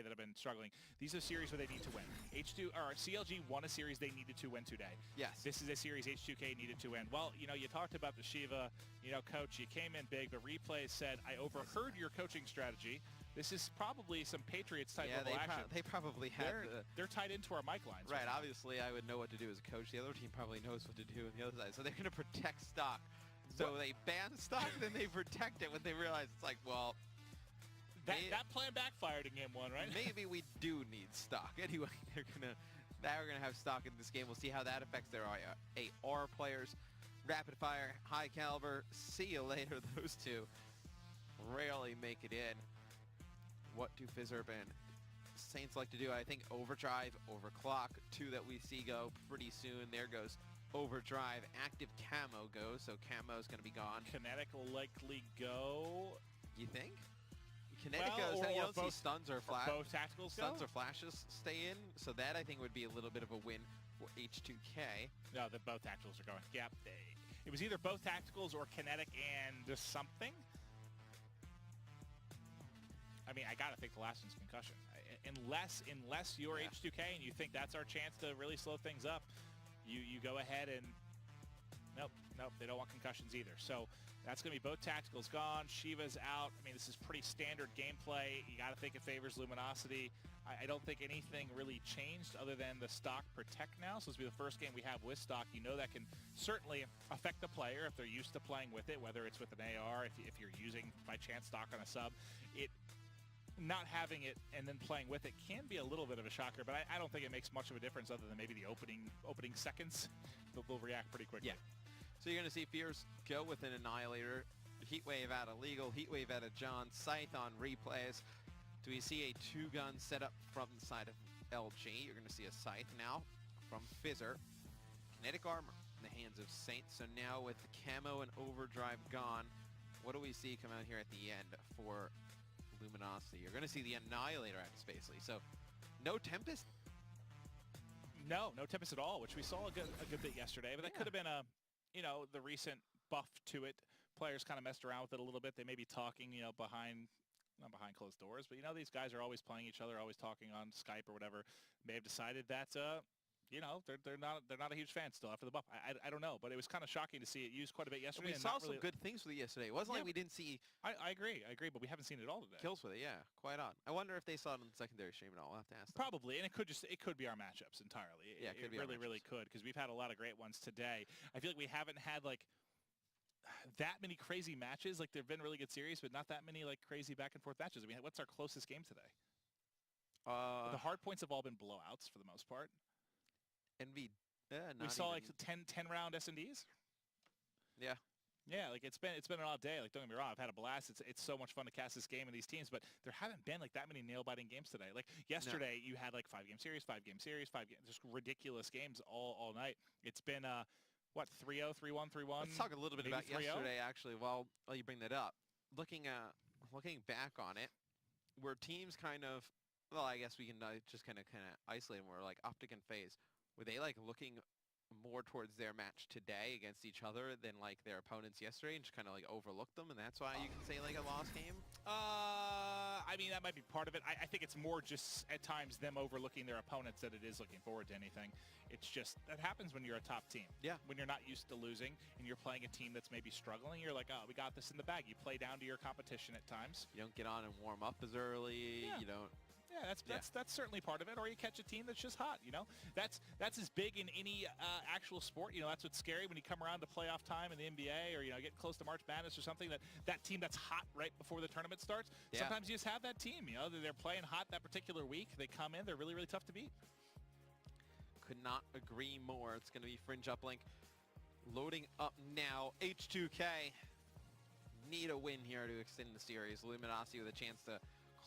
that have been struggling. These are series where they need to win. CLG won a series they needed to win today. Yes. This is a series H2K needed to win. Well, you know, you talked about the Shiva, you know, coach, you came in big, but replay said, I overheard your coaching strategy. This is probably some Patriots type level action. They probably had they're tied into our mic lines. Right, obviously I would know what to do as a coach. The other team probably knows what to do on the other side. So they're going to protect stock. So they ban stock, then they protect it when they realize it's like, well, that plan backfired in game one, right? Maybe we do need stock. Anyway, we're gonna have stock in this game. We'll see how that affects their AR players. Rapid fire, high caliber. See you later. Those two rarely make it in. What do Fizzurb and Saints like to do? I think overdrive, overclock, two that we see go pretty soon. There goes overdrive. Active camo goes, so camo is going to be gone. Kinetic will likely go. You think? Kinetic goes, and you don't see stuns or flash. Both tacticals stuns or flashes stay in, so that I think would be a little bit of a win for H2K. No, both tacticals are going. Yep. It was either both tacticals or kinetic and something. I mean, I gotta think the last one's concussion. Unless you're H2K and you think that's our chance to really slow things up, you go ahead and nope, they don't want concussions either. So that's going to be both tacticals gone. Shiva's out. I mean, this is pretty standard gameplay. You got to think it favors Luminosity. I don't think anything really changed other than the stock protect now. So this will be the first game we have with stock. You know that can certainly affect the player if they're used to playing with it, whether it's with an AR, if you're using, by chance, stock on a sub. Not having it and then playing with it can be a little bit of a shocker, but I don't think it makes much of a difference other than maybe the opening seconds. They'll react pretty quickly. Yeah. So you're going to see Fears go with an Annihilator. Heatwave out of Legal, Heatwave out of John, Scythe on replays. Do we see a two-gun setup from the side of LG? You're going to see a Scythe now from Fizzer. Kinetic armor in the hands of Saints. So now with the camo and overdrive gone, what do we see come out here at the end for Luminosity? You're going to see the Annihilator out of Spacely. So no Tempest? No Tempest at all, which we saw a good bit yesterday, but that could have been the recent buff to it. Players kind of messed around with it a little bit. They may be talking, not behind closed doors, but these guys are always playing each other, always talking on Skype or whatever. May have decided that, they're not a huge fan still after the buff. I don't know, but it was kind of shocking to see it used quite a bit yesterday. We saw some good things with it yesterday. It wasn't like we didn't see. I agree, but we haven't seen it all today. Kills with it, yeah, quite odd. I wonder if they saw it on the secondary stream at all. I'll have to ask them. Probably, and it could be our matchups entirely. Yeah, it really could, because we've had a lot of great ones today. I feel like we haven't had that many crazy matches. Like, there've been really good series, but not that many crazy back and forth matches. I mean, what's our closest game today? The hard points have all been blowouts for the most part. We saw 10 round S&Ds. Yeah. Yeah, it's been an odd day. Don't get me wrong, I've had a blast. It's so much fun to cast this game and these teams, but there haven't been that many nail-biting games today. Yesterday, you had 5-game series, 5-game series, 5 games, just ridiculous games all night. It's been 3-0, 3-1, 3-1. Let's talk a little bit about yesterday, actually, while you bring that up. Looking back on it, where teams kind of, well, I guess we can just kind of isolate them. We're Optic and FaZe. Were they looking more towards their match today against each other than their opponents yesterday, and just kind of overlooked them, and that's why you can say a lost game? I mean, that might be part of it. I think it's more just at times them overlooking their opponents than it is looking forward to anything. It's just that happens when you're a top team. Yeah. When you're not used to losing and you're playing a team that's maybe struggling, you're like, oh, we got this in the bag. You play down to your competition at times. You don't get on and warm up as early. Yeah. You don't. Yeah, that's certainly part of it. Or you catch a team that's just hot. That's as big in any actual sport. That's what's scary when you come around to playoff time in the NBA, or get close to March Madness or something. That team that's hot right before the tournament starts. Yeah. Sometimes you just have that team. They're playing hot that particular week. They come in. They're really tough to beat. Could not agree more. It's going to be Fringe Uplink loading up now. H2K need a win here to extend the series. Luminosity with a chance to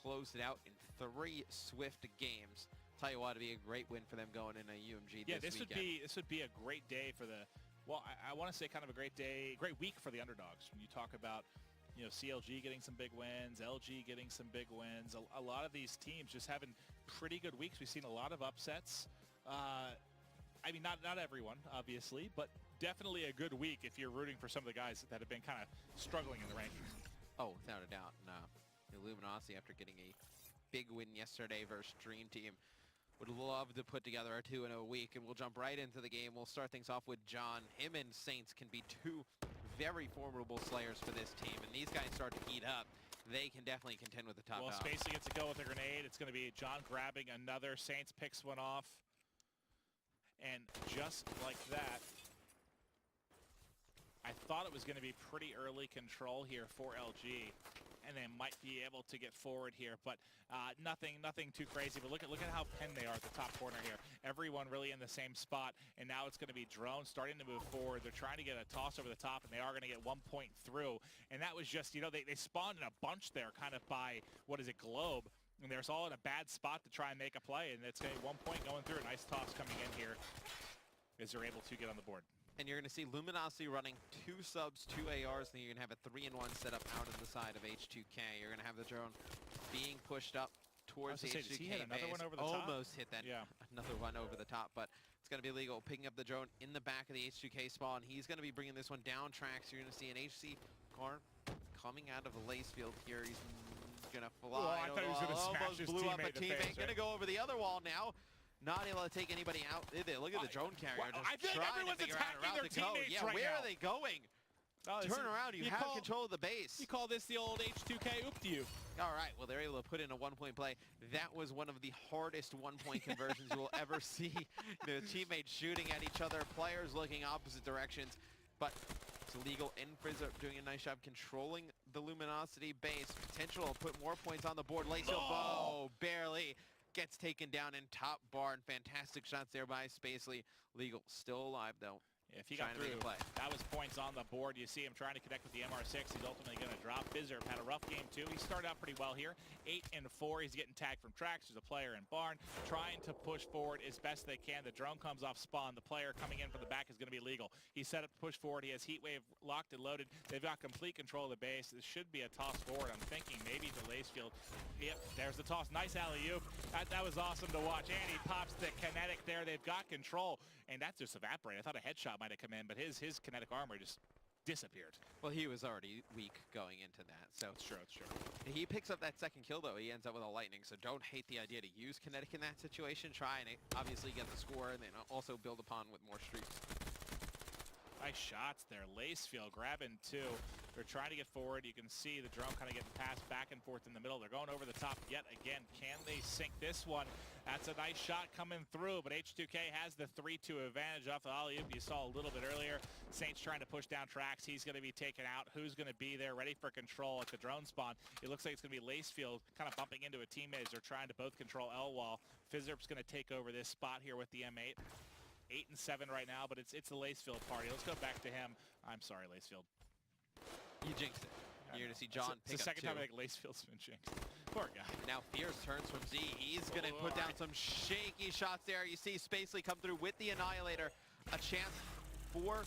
close it out in 3 swift games. Tell you what, it'd be a great win for them going in a UMG this weekend. This would be a great day for the, well, I want to say kind of a great week for the underdogs. When you talk about, CLG getting some big wins, LG getting some big wins, a lot of these teams just having pretty good weeks. We've seen a lot of upsets. I mean, not everyone, obviously, but definitely a good week if you're rooting for some of the guys that have been kind of struggling in the rankings. Oh, without a doubt. No. Luminosity, after getting a big win yesterday versus Dream Team. Would love to put together a 2-0 week, and we'll jump right into the game. We'll start things off with John. Him and Saints can be two very formidable slayers for this team, and these guys start to heat up. They can definitely contend with the top. Well, Spacey gets a go with a grenade. It's going to be John grabbing another. Saints picks one off. And just like that, I thought it was going to be pretty early control here for LG, and they might be able to get forward here, but nothing too crazy. But look at how pinned they are at the top corner here. Everyone really in the same spot, and now it's going to be Drone starting to move forward. They're trying to get a toss over the top, and they are going to get 1 point through. And that was just, you know, they spawned in a bunch there, kind of by, what is it, Globe. And they're all in a bad spot to try and make a play, and it's going to be 1 point going through. A nice toss coming in here as they're able to get on the board. And you're going to see Luminosity running 2 subs, 2 ARs, and you're going to have a 3-in-1 setup out on the side of H2K. You're going to have the drone being pushed up towards the H2K he hit another base. one over the top? Almost hit that. Yeah. Another one over the top, but it's going to be legal. Picking up the drone in the back of the H2K spawn. He's going to be bringing this one down tracks. You're going to see an HC car coming out of the lace field here. He's going to fly. Oh, I thought he was going to smash his blew up a teammate. teammate. Going to go over the other wall now. Not able to take anybody out. Look at the drone carrier. I feel like everyone's attacking their teammates yeah, right where now. are they going? Turn around. You have control of the base. You call this the old H2K oop to you. All right. Well, they're able to put in a 1-point play. That was one of the hardest 1-point conversions you will ever see. The teammates shooting at each other, players looking opposite directions. But it's illegal. Frizzer doing a nice job controlling the Luminosity base. Potential to put more points on the board. Bow barely gets taken down in top bar, and fantastic shots there by Spacely. Legal still alive though. If he got through, play. That was points on the board. You see him trying to connect with the MR6. He's ultimately going to drop. Fizzer had a rough game too. He started out pretty well here. 8 and 4. He's getting tagged from tracks. There's a player in barn trying to push forward as best they can. The drone comes off spawn. The player coming in from the back is going to be legal. He's set up to push forward. He has heat wave locked and loaded. They've got complete control of the base. This should be a toss forward. I'm thinking maybe to Lacefield. Yep, there's the toss. Nice alley-oop. That was awesome to watch. And he pops the kinetic there. They've got control. And that just evaporated. I thought a headshot might have come in, but his kinetic armor just disappeared. Well, he was already weak going into that, so it's true. He picks up that second kill, though. He ends up with a lightning, so don't hate the idea to use kinetic in that situation. Try and obviously get the score, and then also build upon with more streaks. Nice shots there. Lacefield grabbing 2. They're trying to get forward. You can see the drone kind of getting passed back and forth in the middle. They're going over the top yet again. Can they sink this one? That's a nice shot coming through, but H2K has the 3-2 advantage off the alley-oop you saw a little bit earlier. Saints trying to push down tracks. He's going to be taken out. Who's going to be there ready for control at the drone spawn? It looks like it's going to be Lacefield kind of bumping into a teammate as they're trying to both control L-wall. Fizzerp's going to take over this spot here with the M8. 8 and 7 right now, but it's the Lacefield party. Let's go back to him. I'm sorry, Lacefield. You jinxed it. You're going to see John pick up 2. It's the second time I think Lacefield's been jinxed. Poor guy. Now Fierce turns from Z. He's going to put down some shaky shots there. You see Spacely come through with the Annihilator. A chance for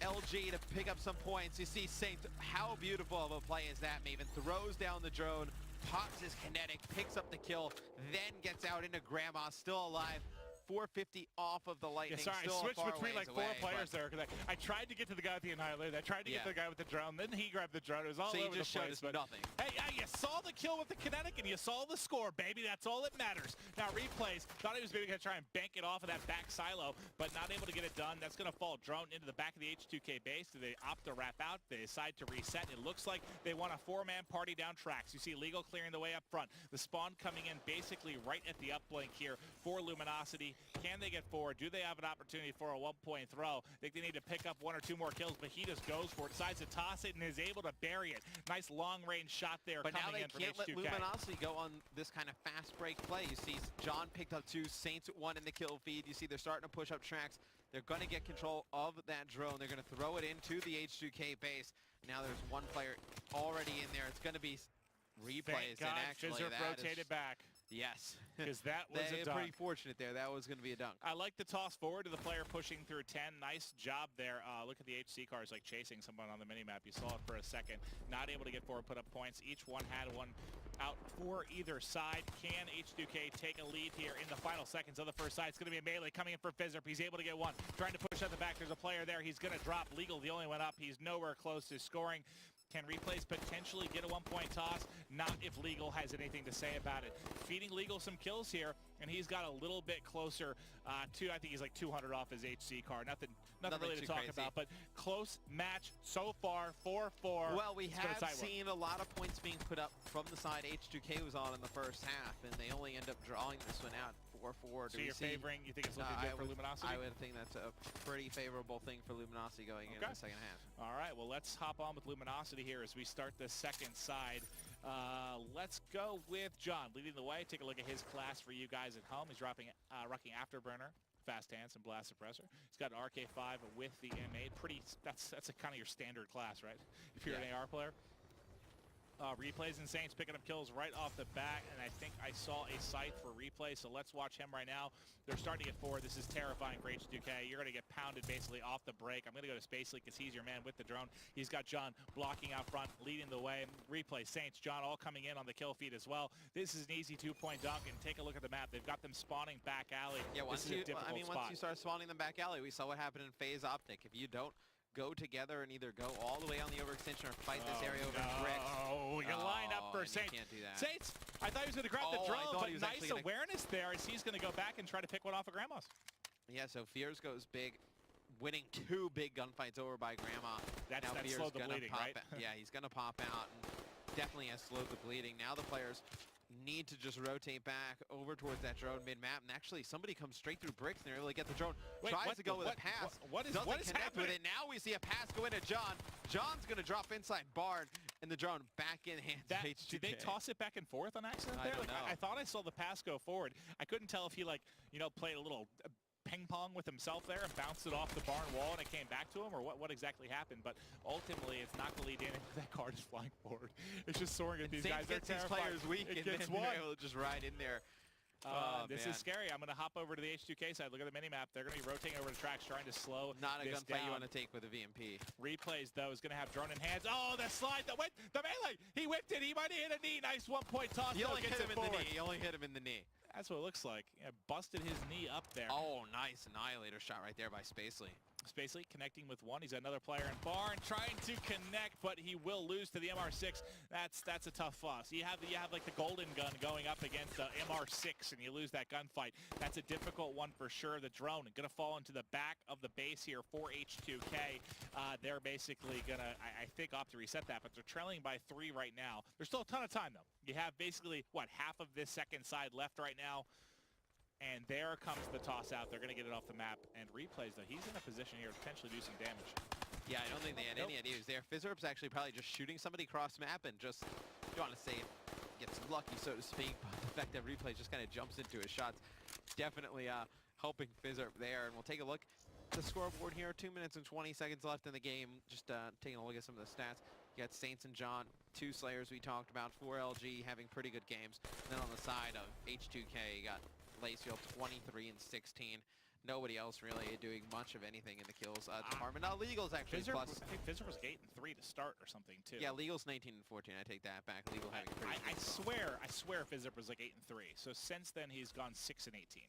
LG to pick up some points. You see Saint. How beautiful of a play is that? Maven throws down the drone, pops his kinetic, picks up the kill, then gets out into Grandma, still alive. 450 off of the lightning. Yeah, sorry, still I switched between like 4 players there. Because I tried to get to the guy with the Annihilator. I tried to get to the guy with the drone. Then he grabbed the drone. It was all over the place. But nothing. Hey, you saw the kill with the kinetic and you saw the score, baby. That's all that matters. Now replays. Thought he was maybe going to try and bank it off of that back silo, but not able to get it done. That's going to fall drone into the back of the H2K base. Do they opt to wrap out? They decide to reset. It looks like they want a 4-man party down tracks. You see Legal clearing the way up front. The spawn coming in basically right at the uplink here for Luminosity. Can they get forward? Do they have an opportunity for a 1-point throw? I think they need to pick up 1 or 2 more kills, but he just goes for it, decides to toss it, and is able to bury it. Nice long-range shot there but coming now in from H2K. But now they can't let Luminosity go on this kind of fast break play. You see John picked up 2, Saints 1 in the kill feed. You see they're starting to push up tracks. They're going to get control of that drone. They're going to throw it into the H2K base. Now there's 1 player already in there. It's going to be replays. Thank God, and actually Fizzerp rotated back. Yes. Because that was a dunk. Pretty fortunate there. That was going to be a dunk. I like the toss forward to the player pushing through 10. Nice job there. Look at the HC cars like chasing someone on the minimap. You saw it for a second. Not able to get forward, put up points. Each one had one out for either side. Can H2K take a lead here in the final seconds of the first side? It's going to be a melee coming in for Fizzerp. He's able to get 1. Trying to push out the back. There's a player there. He's going to drop. Legal, the only one up. He's nowhere close to scoring. Can Replays potentially get a 1-point toss? Not if Legal has anything to say about it. Feeding Legal some kills here, and he's got a little bit closer to, I think he's like 200 off his HC card. Nothing really to talk crazy about, but close match so far, 4-4. Well, we have seen a lot of points being put up from the side H2K was on in the first half, and they only end up drawing this one out 4-4. So you're favoring, you think it's looking good for Luminosity? I would think that's a pretty favorable thing for Luminosity going into the second half. All right, well, let's hop on with Luminosity here as we start the second side. Let's go with John leading the way. Take a look at his class for you guys at home. He's rocking Afterburner, Fast Hands, and Blast Suppressor. He's got an RK5 with the M8. That's a kind of your standard class, right? If you're an AR player. Replays and Saints picking up kills right off the bat, and I think I saw a Scythe for Replay, so let's watch him right now. They're starting to get forward. This is terrifying for H2K. You're going to get pounded basically off the break. I'm going to go to Spacely because he's your man with the drone. He's got John blocking out front, leading the way. Replay, Saints, John all coming in on the kill feed as well. This is an easy 2-point dunk, and take a look at the map. They've got them spawning back alley. Yeah, once you start spawning them back alley, we saw what happened in Phase Optic. If you don't go together and either go all the way on the overextension or fight this area over bricks. Oh, you line up for Saints. You can't do that. Saints, I thought he was going to grab the drone, but nice awareness there as he's going to go back and try to pick one off of Grandma's. Yeah, so Fears goes big, winning 2 big gunfights over by Grandma. That's slowed the bleeding, right? Yeah, he's going to pop out and definitely has slowed the bleeding. Now the players need to just rotate back over towards that drone mid-map, and actually somebody comes straight through bricks and they're able to get the drone. Tries to go with a pass. What is happening? With it. Now we see a pass go into John. John's going to drop inside Bard, and the drone back in hands of H2K. Did they toss it back and forth on accident there? I don't know. I thought I saw the pass go forward. I couldn't tell if he played a little ping pong with himself there and bounced it off the barn wall and it came back to him, or what exactly happened. But ultimately it's not going to lead in if that card is flying forward. It's just soaring at these guys. They're terrified. These players weak, and then they're able to just ride in there. This is scary. I'm going to hop over to the H2K side. Look at the mini-map. They're going to be rotating over the tracks, trying to slow Not a this gunfight down. you want to take with a VMP. Replays, though, is going to have drone in hands. Oh, the slide that went, the melee. He whipped it. He might have hit a knee. Nice 1-point toss. He only hit him in the knee. He only hit him in the knee. That's what it looks like. Yeah, busted his knee up there. Oh, nice Annihilator shot right there by Spacely. Spacely connecting with one. He's got another player in Barn trying to connect, but he will lose to the MR6. That's a tough loss. You have like the golden gun going up against the MR6, and you lose that gunfight. That's a difficult one for sure. The drone going to fall into the back of the base here for H2K. They're basically going to, I think, opt to reset that, but they're trailing by 3 right now. There's still a ton of time, though. You have basically, half of this second side left right now. And there comes the toss out. They're going to get it off the map. And Replays, though, he's in a position here to potentially do some damage. Yeah, I don't think they had any idea he was there. Fizzerp's actually probably just shooting somebody cross map and just, you want to say, gets lucky, so to speak. But the fact that Replays just kind of jumps into his shots, definitely helping Fizzerp there. And we'll take a look at the scoreboard here. 2 minutes and 20 seconds left in the game. Just taking a look at some of the stats. You got Saints and John, 2 Slayers we talked about, 4 LG having pretty good games. And then on the side of H2K, you got Lacefield 23 and 16. Nobody else really doing much of anything in the kills department. Now Legal's actually Fizzer, plus. I think Fizzer was 8 and 3 to start or something too. Yeah, Legal's 19 and 14. I take that back. Legal having a pretty I swear Fizzer was like 8 and 3. So since then he's gone 6 and 18.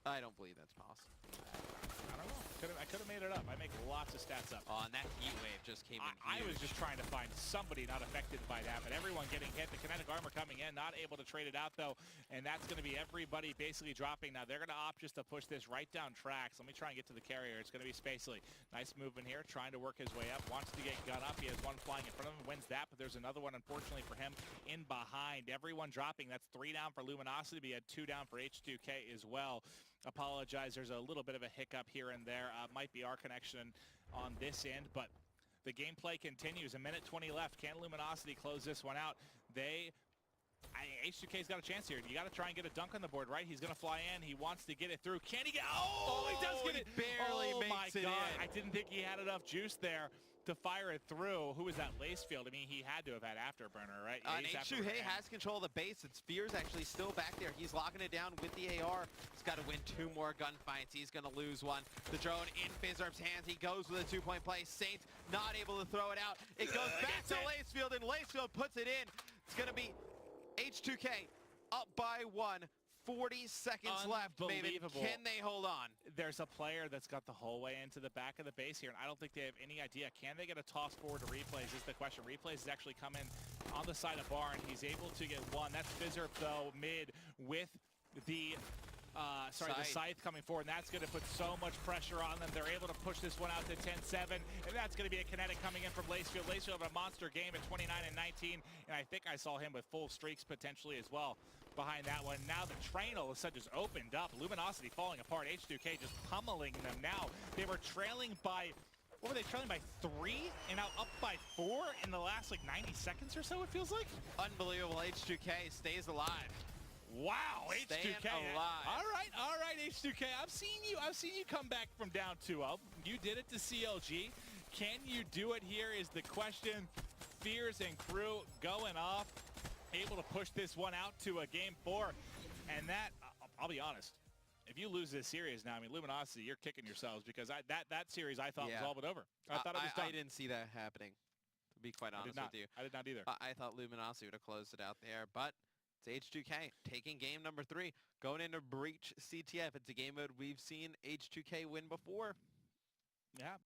I don't believe that's possible. I don't know. I could have made it up. I make lots of stats up. Oh, and that heat wave just came in I was just trying to find somebody not affected by that, but everyone getting hit. The kinetic armor coming in, not able to trade it out, though, and that's going to be everybody basically dropping. Now, they're going to opt just to push this right down tracks. Let me try and get to the carrier. It's going to be Spacely. Nice movement here, trying to work his way up. Wants to get gun up. He has one flying in front of him, wins that, but there's another one, unfortunately, for him in behind. Everyone dropping. That's 3 down for Luminosity. We had 2 down for H2K as well. Apologize, there's a little bit of a hiccup here and there. Might be our connection on this end, but the gameplay continues. 1 minute 20 left. Can Luminosity close this one out? H2K's got a chance here. You got to try and get a dunk on the board, right? He's going to fly in. He wants to get it through. Can he get? Oh, he does get it. Barely makes it in. I didn't think he had enough juice there to fire it through. Who was that? Lacefield. I mean, he had to have had Afterburner, right? Yeah, H2K has control of the base. It's Fears actually still back there. He's locking it down with the AR. He's got to win 2 more gunfights. He's going to lose one. The drone in Fizzerp's hands. He goes with a 2-point play. Saints not able to throw it out. It goes back to Lacefield, and Lacefield puts it in. It's going to be H2K up by 1. 40 seconds left, baby. Can they hold on? There's a player that's got the whole way into the back of the base here, and I don't think they have any idea. Can they get a toss forward to Replays is the question. Replays is actually coming on the side of Barn. He's able to get one. That's Fizzerp, though, mid with the the Scythe coming forward, and that's going to put so much pressure on them. They're able to push this one out to 10-7, and that's going to be a kinetic coming in from Lacefield. Lacefield had a monster game at 29 and 19, and I think I saw him with full streaks potentially as well behind that one. Now the train all of a sudden just opened up. Luminosity falling apart. H2K just pummeling them now. They were trailing by, what were they trailing by 3? And now up by 4 in the last like 90 seconds or so, it feels like. Unbelievable. H2K stays alive. Wow, H2K. Alive. All right, H2K. I've seen you come back from down 2-0. You did it to CLG. Can you do it here is the question. Fears and crew going off, able to push this one out to a game 4. And that, I'll be honest, if you lose this series now, I mean, Luminosity, you're kicking yourselves, because that series I thought was all but over. I thought it was done. I didn't see that happening, to be quite honest with you. I did not either. I thought Luminosity would have closed it out there, but it's H2K taking game number 3, going into Breach CTF. It's a game that we've seen H2K win before. Yeah.